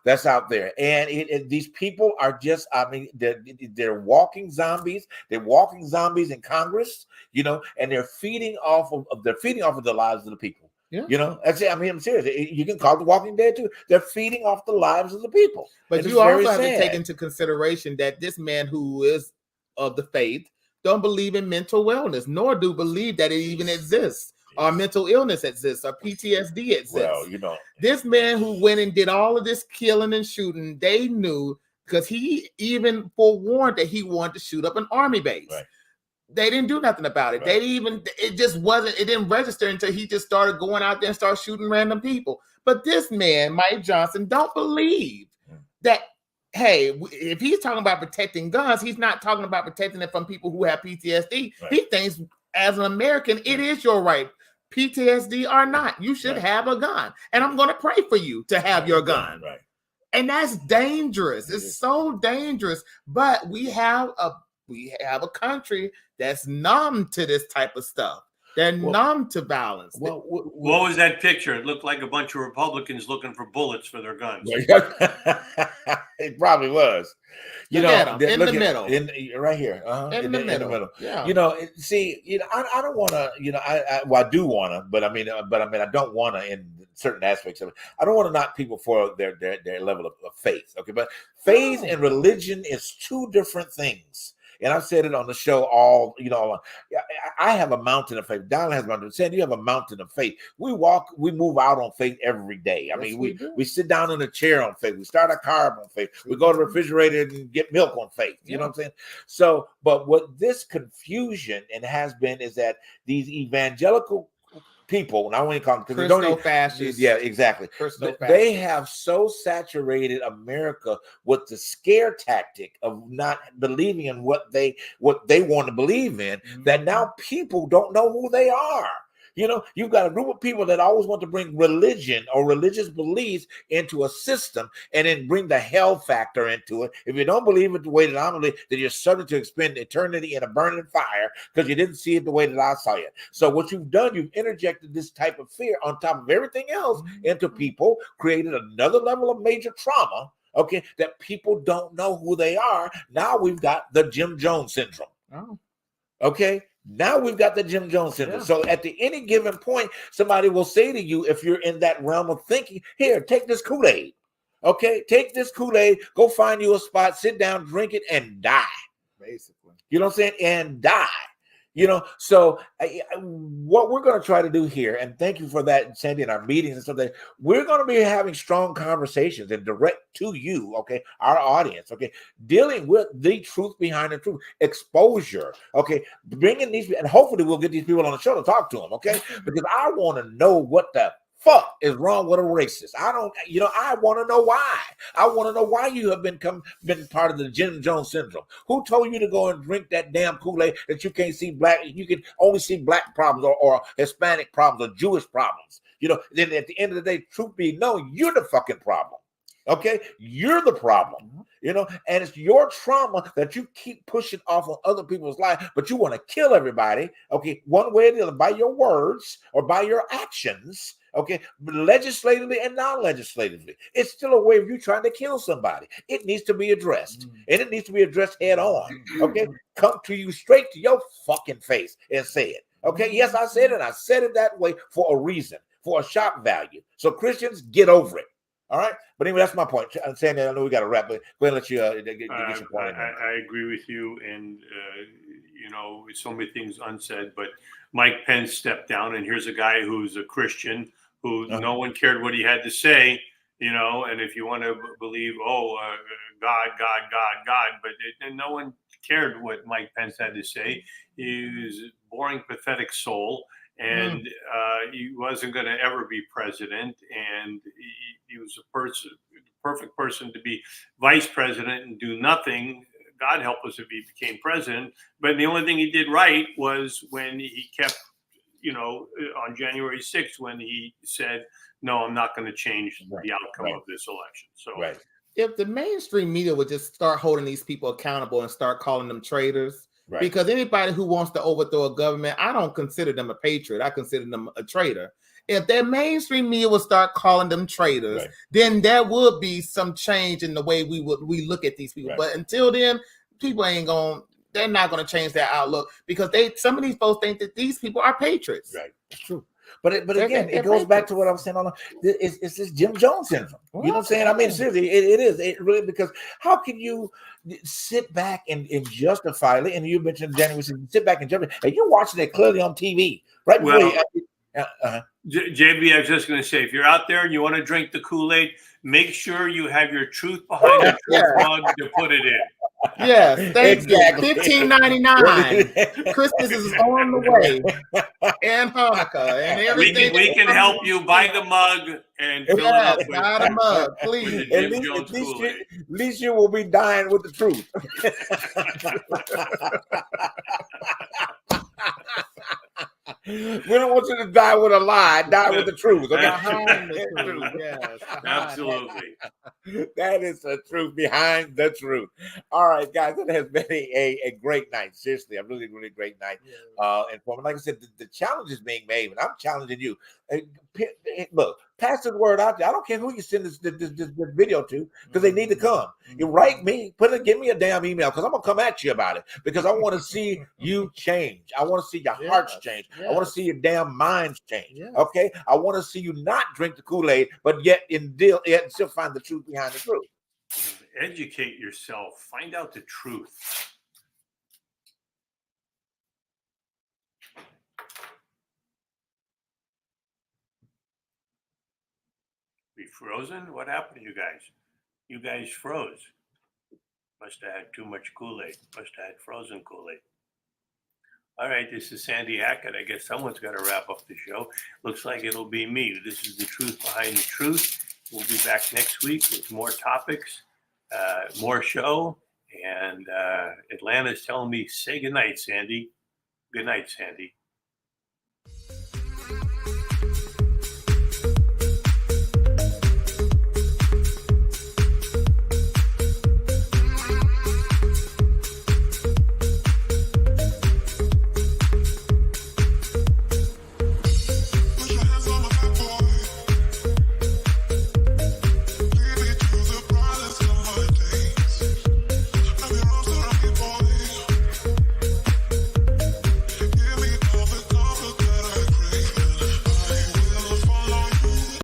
that's out there. And these people are just, they're walking zombies. They're walking zombies in Congress, and they're feeding off of the lives of the people. Yeah. That's it. I'm serious. You can call it the Walking Dead too. They're feeding off the lives of the people. But you also have to take into consideration that this man who is of the faith don't believe in mental wellness, nor do believe that it even exists, or mental illness exists, or PTSD exists. Well, this man who went and did all of this killing and shooting, they knew, because he even forewarned that he wanted to shoot up an army base. Right. They didn't do nothing about it. Right. It didn't register until he just started going out there and started shooting random people. But this man, Mike Johnson, don't believe that. Hey, if he's talking about protecting guns, he's not talking about protecting it from people who have PTSD. Right. He thinks, as an American, it is your right, PTSD or not. You should have a gun, and I'm going to pray for you to have your gun. Right. And that's dangerous. It's so dangerous. But we have a country that's numb to this type of stuff. They're numb to violence. What was that picture? It looked like a bunch of Republicans looking for bullets for their guns. It probably was. In the middle. Right here. In the middle. Yeah. I don't want to. I do want to, but I don't want to in certain aspects of it. I don't want to knock people for their level of faith. Okay, but faith and religion is two different things. And I've said it on the show I have a mountain of faith. Donald has a mountain. Sandy, you have a mountain of faith. We move out on faith every day. We sit down in a chair on faith. We start our car on faith. We go to the refrigerator and get milk on faith. You know what I'm saying? So, but what this confusion has been is that these evangelical people, and I won't even call them because Christo-fascists. Yeah, exactly. They have so saturated America with the scare tactic of not believing in what they want to believe in, that now people don't know who they are. You know, you've got a group of people that always want to bring religion or religious beliefs into a system and then bring the hell factor into it. If you don't believe it the way that I believe, then you're subject to expend eternity in a burning fire because you didn't see it the way that I saw it. So what you've done, you've interjected this type of fear on top of everything else into people, created another level of major trauma, okay, that people don't know who they are. Now we've got the Jim Jones syndrome. Okay. Now we've got the Jim Jones syndrome. So at any given point, somebody will say to you, if you're in that realm of thinking, here, take this Kool-Aid. Okay, take this Kool-Aid, go find you a spot, sit down, drink it, and die. Basically. You know what I'm saying? And die. You know, so what we're going to try to do here, and thank you for that, Sandy, in our meetings and stuff, that we're going to be having strong conversations and direct to you, okay, our audience, okay, dealing with the truth behind the truth, exposure, okay, bringing these, and hopefully we'll get these people on the show to talk to them, okay, because I want to know what the fuck is wrong with a racist. I want to know why. I want to know why you have been part of the Jim Jones syndrome. Who told you to go and drink that damn Kool-Aid that you can't see black, you can only see black problems or Hispanic problems or Jewish problems? You know, then at the end of the day, truth be known, you're the fucking problem. Okay, you're the problem, you know, and it's your trauma that you keep pushing off on other people's lives, but you want to kill everybody, okay, one way or the other, by your words or by your actions, okay, legislatively and non-legislatively. It's still a way of you trying to kill somebody. It needs to be addressed, and it needs to be addressed head on, okay? Come to you straight to your fucking face and say it, okay? Yes, I said it. I said it that way for a reason, for a shock value. So Christians, get over it. All right, but anyway, that's my point. I'm saying that I know we got to wrap, but go ahead and let you get your point. I agree with you, and you know, so many things unsaid. But Mike Pence stepped down, and here's a guy who's a Christian who no one cared what he had to say, you know. And if you want to believe, God, but and no one cared what Mike Pence had to say. He was a boring, pathetic soul. And he wasn't going to ever be president, and he was perfect person to be vice president and do nothing. God help us if he became president. But the only thing he did right was when he kept, you know, on January 6th, when he said, no, I'm not going to change the outcome of this election. So if the mainstream media would just start holding these people accountable and start calling them traitors. Because anybody who wants to overthrow a government, I don't consider them a patriot. I consider them a traitor. If their mainstream media would start calling them traitors, then there would be some change in the way we look at these people. But until then, people they're not going to change their outlook because some of these folks think that these people are patriots. Right, it's true. But again, it goes back to what I was saying. It's this Jim Jones syndrome. You know what I'm saying? I mean, seriously, it is. It really, because how can you sit back and justify it? And you mentioned January, sit back and justify, and you're watching it clearly on TV, right? JB, I was just going to say, if you're out there and you want to drink the Kool-Aid, make sure you have your truth behind the truth mug to put it in. Yes, thank you. $15.99. Christmas is on the way, and Hanukkah, and everything. We can help you buy the mug and fill it up. Buy the mug, please. At least you will be dying with the truth. We don't want you to die with a lie. Die with the truth. Okay? Behind the truth. Yes, absolutely. That is the truth behind the truth. All right, guys, it has been a great night. Seriously, a really, really great night. And like I said, the challenge is being made, and I'm challenging you. Look, pass the word out there. I don't care who you send this video to, because they need to come. You write me, give me a damn email, because I'm gonna come at you about it, because I want to see you change. I want to see your hearts change. I want to see your damn minds change. Okay, I want to see you not drink the Kool-Aid, but yet still find the truth behind the truth. Educate yourself. Find out the truth. We frozen? What happened to you guys? You guys froze. Must have had too much Kool-Aid. Must have had frozen Kool-Aid. All right, this is Sandy Hackett. I guess someone's got to wrap up the show. Looks like it'll be me. This is The Truth Behind the Truth. We'll be back next week with more topics, more show. And Atlanta's telling me, say goodnight, Sandy. Good night, Sandy.